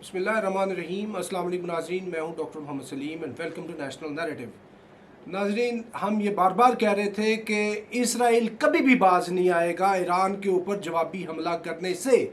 بسم اللہ الرحمن الرحیم۔ السلام علیکم ناظرین، میں ہوں doctor Muhammad Saleem and welcome to national narrative. ناظرین، ہم یہ بار بار کہہ رہے تھے کہ اسرائیل کبھی بھی باز نہیں آئے گا ایران کے اوپر جوابی حملہ کرنے سے۔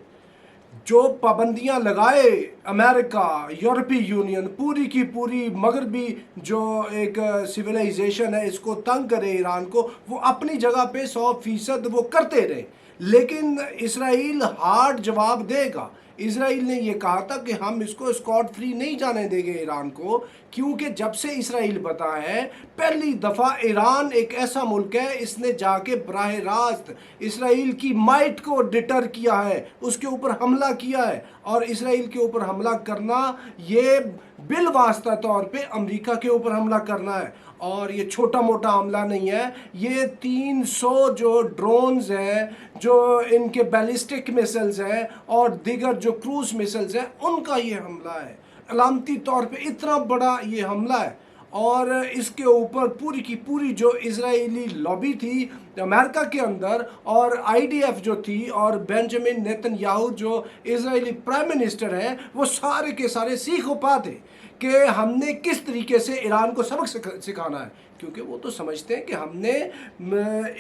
جو پابندیاں لگائے امریکہ، یورپی یونین، پوری کی پوری مغربی جو ایک سویلائزیشن ہے اس کو تنگ کرے ایران کو، وہ اپنی جگہ پہ 100% وہ کرتے رہے، لیکن اسرائیل ہارڈ جواب دے گا۔ اسرائیل نے یہ کہا تھا کہ ہم اس کو اسکاٹ فری نہیں جانے دیں گے ایران کو، کیونکہ جب سے اسرائیل بتا ہے پہلی دفعہ ایران ایک ایسا ملک ہے اس نے جا کے براہ راست اسرائیل کی مائٹ کو ڈٹر کیا ہے، اس کے اوپر حملہ کیا ہے، اور اسرائیل کے اوپر حملہ کرنا یہ بالواسطہ طور پہ امریکہ کے اوپر حملہ کرنا ہے، اور یہ چھوٹا موٹا حملہ نہیں ہے۔ یہ 300 جو ڈرونز ہیں، جو ان کے بیلسٹک میسلز ہیں اور دیگر جو کروز میسلز ہیں، ان کا یہ حملہ ہے۔ علامتی طور پہ اتنا بڑا یہ حملہ ہے، اور اس کے اوپر پوری کی پوری جو اسرائیلی لابی تھی امریکہ کے اندر، اور IDF جو تھی، اور بینجامن نیتن یاہو جو اسرائیلی پرائم منسٹر ہیں، وہ سارے کے سارے سیخ و پا تھے کہ ہم نے کس طریقے سے ایران کو سبق سکھانا ہے، کیونکہ وہ تو سمجھتے ہیں کہ ہم نے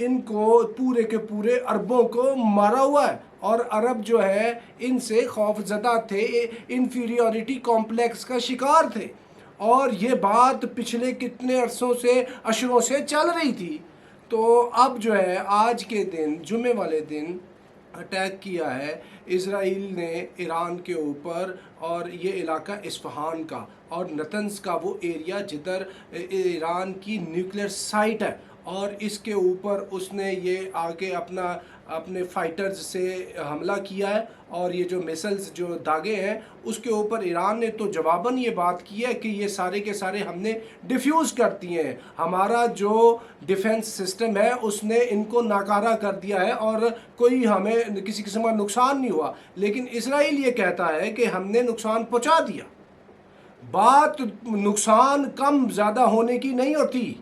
ان کو پورے کے پورے عربوں کو مارا ہوا ہے، اور عرب جو ہے ان سے خوف زدہ تھے، انفیریورٹی کمپلیکس کا شکار تھے، اور یہ بات پچھلے کتنے عرصوں سے اشروں سے چل رہی تھی۔ تو اب جو ہے آج کے دن، جمعے والے دن اٹیک کیا ہے اسرائیل نے ایران کے اوپر، اور یہ علاقہ اصفہان کا اور نتنز کا وہ ایریا جدھر ایران کی نیوکلیر سائٹ ہے، اور اس کے اوپر اس نے یہ آگے اپنے فائٹرز سے حملہ کیا ہے، اور یہ جو میسلز جو داغے ہیں اس کے اوپر ایران نے تو جواباً یہ بات کی ہے کہ یہ سارے کے سارے ہم نے ڈیفیوز کر دیے ہیں، ہمارا جو ڈیفنس سسٹم ہے اس نے ان کو ناکارہ کر دیا ہے، اور کوئی ہمیں کسی قسم کا نقصان نہیں ہوا۔ لیکن اسرائیل یہ کہتا ہے کہ ہم نے نقصان پہنچا دیا۔ بات نقصان کم زیادہ ہونے کی نہیں ہوتی،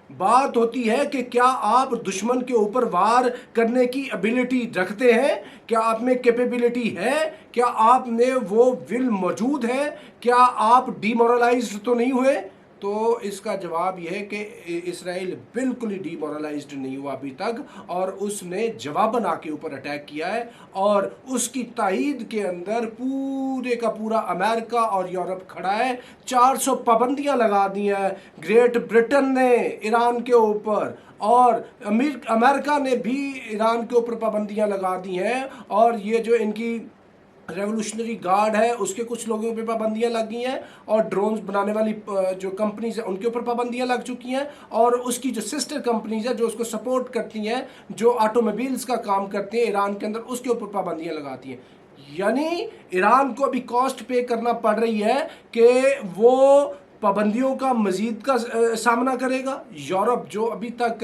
بات ہوتی ہے کہ کیا آپ دشمن کے اوپر وار کرنے کی ابیلٹی رکھتے ہیں، کیا آپ میں کیپیبلٹی ہے، کیا آپ میں وہ ول موجود ہے، کیا آپ ڈی مورلائزڈ تو نہیں ہوئے؟ تو اس کا جواب یہ ہے کہ اسرائیل بالکل ہی ڈی مورلائزڈ نہیں ہوا ابھی تک، اور اس نے جواباً آ کے اوپر اٹیک کیا ہے، اور اس کی تائید کے اندر پورے کا پورا امریکہ اور یورپ کھڑا ہے۔ 400 پابندیاں لگا دی ہیں گریٹ برٹن نے ایران کے اوپر، اور امریکہ نے بھی ایران کے اوپر پابندیاں لگا دی ہیں، اور یہ جو ان کی ریولوشنری گارڈ ہے اس کے کچھ لوگوں پہ پابندیاں لگ گئی ہیں، اور ڈرونز بنانے والی جو کمپنیز ہیں ان کے اوپر پابندیاں لگ چکی ہیں، اور اس کی جو سسٹر کمپنیز ہیں جو اس کو سپورٹ کرتی ہیں، جو آٹو موبائلز کا کام کرتے ہیں ایران کے اندر، اس کے اوپر پابندیاں لگاتی ہیں۔ یعنی ایران کو ابھی کاسٹ پے کرنا پڑ رہی ہے کہ وہ پابندیوں کا مزید کا سامنا کرے گا۔ یورپ جو ابھی تک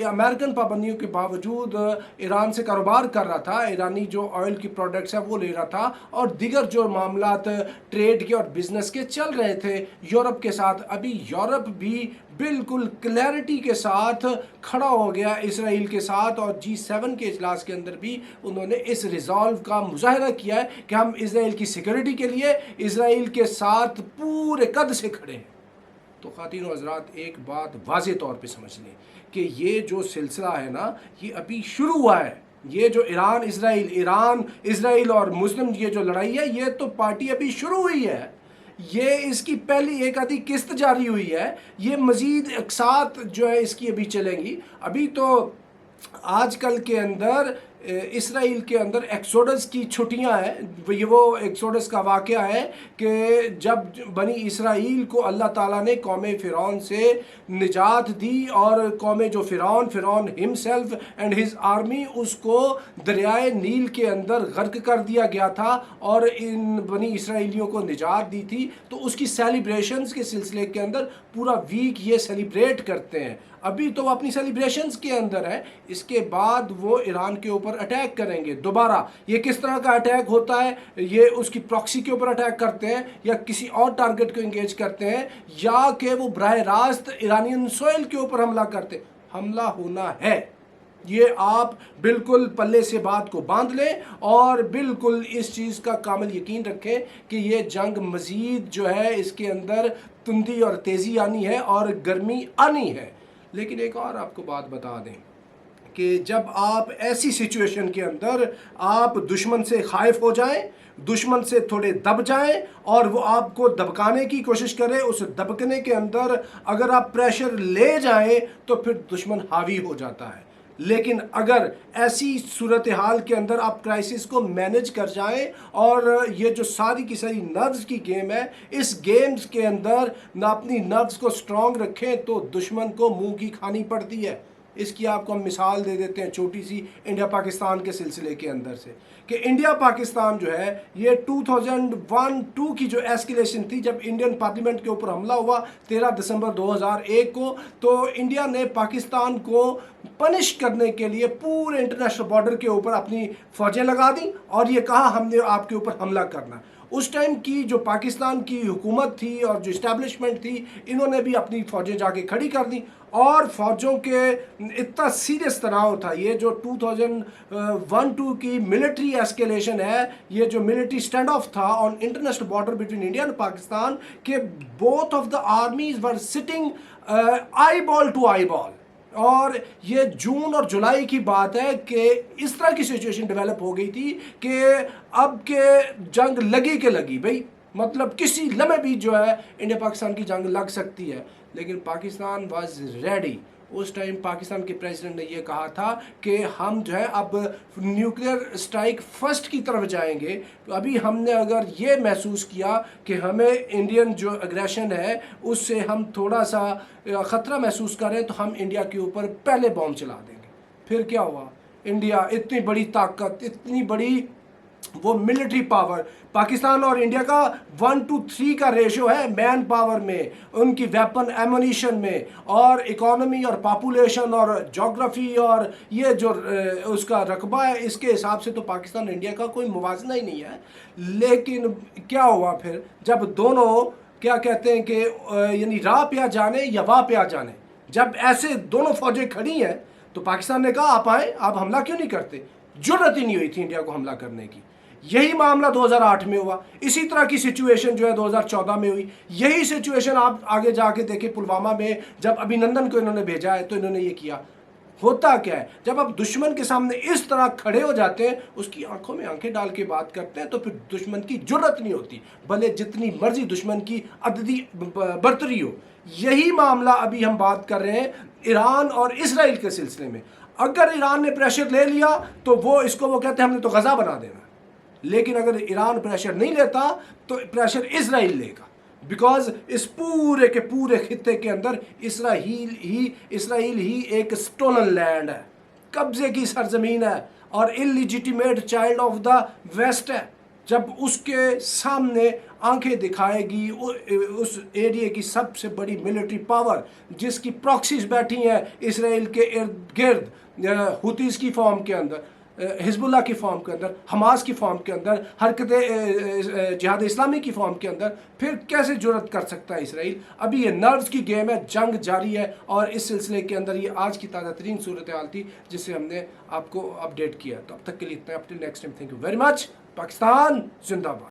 امریکن پابندیوں کے باوجود ایران سے کاروبار کر رہا تھا، ایرانی جو آئل کی پروڈکٹس ہیں وہ لے رہا تھا، اور دیگر جو معاملات ٹریڈ کے اور بزنس کے چل رہے تھے یورپ کے ساتھ، ابھی یورپ بھی بالکل کلیئرٹی کے ساتھ کھڑا ہو گیا اسرائیل کے ساتھ، اور G7 کے اجلاس کے اندر بھی انہوں نے اس ریزالو کا مظاہرہ کیا ہے کہ ہم اسرائیل کی سیکورٹی کے لیے اسرائیل کے ساتھ پورے قد سے کھڑے ہیں۔ تو خواتین و حضرات، ایک بات واضح طور پہ سمجھ لیں کہ یہ جو سلسلہ ہے نا، یہ ابھی شروع ہوا ہے۔ یہ جو ایران اسرائیل اور مسلم یہ جو لڑائی ہے، یہ تو پارٹی ابھی شروع ہوئی ہے، یہ اس کی پہلی ایک آدھی قسط جاری ہوئی ہے، یہ مزید اقساط جو ہے اس کی ابھی چلیں گی۔ ابھی تو آج کل کے اندر اسرائیل کے اندر ایکسوڈس کی چھٹیاں ہیں، یہ وہ ایکسوڈس کا واقعہ ہے کہ جب بنی اسرائیل کو اللہ تعالیٰ نے قوم فرعون سے نجات دی، اور قوم جو فرعون ہمسیلف اینڈ ہز آرمی، اس کو دریائے نیل کے اندر غرق کر دیا گیا تھا، اور ان بنی اسرائیلیوں کو نجات دی تھی، تو اس کی سیلیبریشنز کے سلسلے کے اندر پورا ویک یہ سیلیبریٹ کرتے ہیں۔ ابھی تو وہ اپنی سیلیبریشنز کے اندر ہے، اس کے بعد وہ ایران کے اوپر اٹیک کریں گے دوبارہ۔ یہ کس طرح کا اٹیک ہوتا ہے؟ یہ اس کی پراکسی کے اوپر اٹیک کرتے ہیں، یا کسی اور ٹارگٹ کو انگیج کرتے ہیں، یا کہ وہ براہ راست ایرانین سوئل کے اوپر حملہ کرتے ہیں۔ حملہ ہونا ہے، یہ آپ بالکل پلے سے بات کو باندھ لیں اور بالکل اس چیز کا کامل یقین رکھیں کہ یہ جنگ مزید جو ہے اس کے اندر تندی اور تیزی آنی ہے اور گرمی آنی ہے۔ لیکن ایک اور آپ کو بات بتا دیں کہ جب آپ ایسی سچویشن کے اندر آپ دشمن سے خائف ہو جائیں، دشمن سے تھوڑے دب جائیں اور وہ آپ کو دبکانے کی کوشش کرے، اس دبکنے کے اندر اگر آپ پریشر لے جائیں تو پھر دشمن حاوی ہو جاتا ہے۔ لیکن اگر ایسی صورتحال کے اندر آپ کرائسس کو مینج کر جائیں اور یہ جو ساری کی ساری نروز کی گیم ہے، اس گیمز کے اندر نہ اپنی نروز کو سٹرونگ رکھیں تو دشمن کو منہ کی کھانی پڑتی ہے۔ اس کی آپ کو ہم مثال دے دیتے ہیں چھوٹی سی انڈیا پاکستان کے سلسلے کے اندر سے، کہ انڈیا پاکستان جو ہے یہ 2001-2 کی جو ایسکیلیشن تھی، جب انڈین پارلیمنٹ کے اوپر حملہ ہوا 13 دسمبر 2001 کو، تو انڈیا نے پاکستان کو پنش کرنے کے لیے پورے انٹرنیشنل بارڈر کے اوپر اپنی فوجیں لگا دیں اور یہ کہا ہم نے آپ کے اوپر حملہ کرنا۔ اس ٹائم کی جو پاکستان کی حکومت تھی اور جو اسٹیبلشمنٹ تھی، انہوں نے بھی اپنی فوجیں جا کے کھڑی کر دیں اور فوجوں کے اتنا سیریس تناؤ تھا۔ یہ جو 2001-2 کی ملٹری ایسکیلیشن ہے، یہ جو ملٹری سٹینڈ آف تھا on international border between India and Pakistan, کہ both of the armies were sitting eye ball to eye ball. اور یہ جون اور جولائی کی بات ہے کہ اس طرح کی سچویشن ڈیولپ ہو گئی تھی کہ اب کے جنگ لگی کہ لگی بھئی، مطلب کسی لمحے بھی جو ہے انڈیا پاکستان کی جنگ لگ سکتی ہے۔ لیکن پاکستان واز ریڈی۔ اس ٹائم پاکستان کے پریزیڈنٹ نے یہ کہا تھا کہ ہم جو ہے اب نیوکلیئر سٹرائک فرسٹ کی طرف جائیں گے۔ تو ابھی ہم نے اگر یہ محسوس کیا کہ ہمیں انڈین جو اگریشن ہے اس سے ہم تھوڑا سا خطرہ محسوس کریں تو ہم انڈیا کے اوپر پہلے بام چلا دیں گے۔ پھر کیا ہوا؟ انڈیا اتنی بڑی طاقت، اتنی بڑی وہ ملٹری پاور، پاکستان اور انڈیا کا 1-3 کا ریشو ہے مین پاور میں، ان کی ویپن ایمونیشن میں، اور اکانومی اور پاپولیشن اور جغرافی اور یہ جو اس کا رقبہ ہے، اس کے حساب سے تو پاکستان اور انڈیا کا کوئی موازنہ ہی نہیں ہے۔ لیکن کیا ہوا پھر جب دونوں کیا کہتے ہیں کہ یعنی راہ پہ آ جانے یا واہ پہ آ جانے، جب ایسے دونوں فوجیں کھڑی ہیں تو پاکستان نے کہا آپ آئیں، آپ حملہ کیوں نہیں کرتے؟ جرأت ہی نہیں ہوئی تھی انڈیا کو حملہ کرنے کی۔ یہی معاملہ 2008 میں ہوا، اسی طرح کی سچویشن جو ہے 2014 میں ہوئی، یہی سچویشن آپ آگے جا کے دیکھیں پلوامہ میں جب ابھینندن کو انہوں نے بھیجا ہے تو انہوں نے یہ کیا۔ ہوتا کیا ہے جب آپ دشمن کے سامنے اس طرح کھڑے ہو جاتے ہیں، اس کی آنکھوں میں آنکھیں ڈال کے بات کرتے ہیں، تو پھر دشمن کی جرأت نہیں ہوتی، بھلے جتنی مرضی دشمن کی عددی برتری ہو۔ یہی معاملہ ابھی ہم بات کر رہے ہیں ایران اور اسرائیل کے سلسلے میں۔ اگر ایران نے پریشر لے لیا تو وہ کہتے ہیں ہم نے تو غزہ بنا دینا، لیکن اگر ایران پریشر نہیں لیتا تو پریشر اسرائیل لے گا، بیکاز اس پورے کے پورے خطے کے اندر اسرائیل ہی ایک سٹولن لینڈ ہے، قبضے کی سرزمین ہے اور انلیجیٹیمیٹ چائلڈ آف دا ویسٹ ہے۔ جب اس کے سامنے آنکھیں دکھائے گی اس ایریے کی سب سے بڑی ملٹری پاور، جس کی پراکسیز بیٹھی ہیں اسرائیل کے ارد گرد، ہوتیز کی فارم کے اندر، حزب اللہ کی فارم کے اندر، حماس کی فارم کے اندر، حرکت جہاد اسلامی کی فارم کے اندر، پھر کیسے جرأت کر سکتا ہے اسرائیل؟ ابھی یہ نروز کی گیم ہے، جنگ جاری ہے، اور اس سلسلے کے اندر یہ آج کی تازہ ترین صورتحال تھی جس سے ہم نے آپ کو اپڈیٹ کیا۔ تو اب تک کے لیے اتنا، up till next time, thank you very much. Pakistan زندہ باد۔